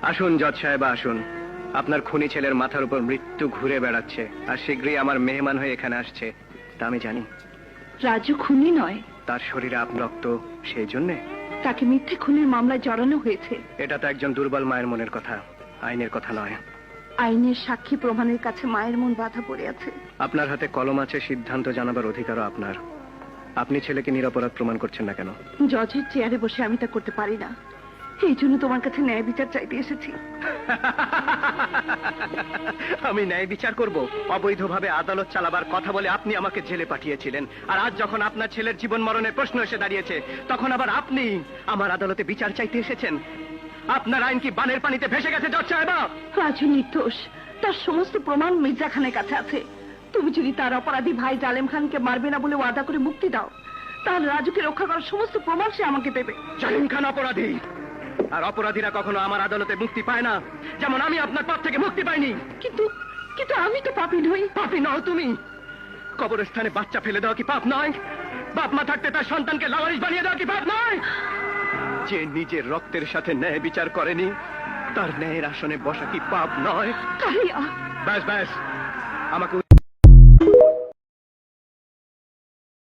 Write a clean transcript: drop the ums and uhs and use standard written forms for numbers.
আসুন জজ সাহেব, আসুন। আপনার খুনি ছেলের মাথার উপর মৃত্যু ঘুরে বেড়াচ্ছে, আর শীঘ্রই আমার মেহমান হয়ে এখানে আসছে, তা আমি জানি। রাজু খুনি নয়। তার শরীরে আপনার রক্ত, সেই জন্যে তাকে মিথ্যে খুনের মামলায় জড়ানো হয়েছে। এটা তো একজন দুর্বল মায়ের মনের কথা, আইনের কথা নয়। আইনের সাক্ষী প্রমাণের কাছে মায়ের মন বাধা পড়ে আছে। আপনার হাতে কলম আছে, সিদ্ধান্ত জানাবার অধিকারও আপনার। আপনি ছেলেকে নিরপরাধ প্রমাণ করছেন না কেন? জজের চেয়ারে বসে আমি তা করতে পারি না, এই জন্য তোমার কাছে ন্যায় বিচার চাইতে এসেছি। আমি ন্যায় বিচার করব? অবৈধভাবে আদালত চালাবার কথা বলে আপনি আমাকে জেলে পাঠিয়েছিলেন, আর আজ যখন আপনার ছেলের জীবন মরণের প্রশ্ন এসে দাঁড়িয়েছে, তখন আবার আপনি আমার আদালতে বিচার চাইতে এসেছেন। আপনার আইন কি বানের পানিতে ভেসে গেছে জজ সাহেব? রাজু নির্দোষ, তার সমস্ত প্রমাণ মির্জা খানের কাছে আছে। তুমি যদি তার অপরাধী ভাই জালেম খানকে মারবে না বলে ওয়াদা করে মুক্তি দাও, তাহলে রাজুকে রক্ষা করার সমস্ত প্রমাণ সে আমাকে দেবে। জালিম খান অপরাধী, আর অপরাধীরা কখনো আমার আদালতে মুক্তি পায় না, যেমন আমি আপনার পথ থেকে মুক্তি পাইনি। কিন্তু কিন্তু আমি তো পাপী নই। পাপী নও তুমি? কবরস্থানে বাচ্চা ফেলে দেওয়া কি পাপ নয়? বাপ মা থাকতে তার সন্তানকে লাওয়ারিশ বানিয়ে দেওয়া কি পাপ নয়? যে নিজের রক্তের সাথে ন্যায় বিচার করেনি, তার ন্যায়ের আসনে বসা কি পাপ নয়? তাই ব্যাস ব্যাস, আমাকে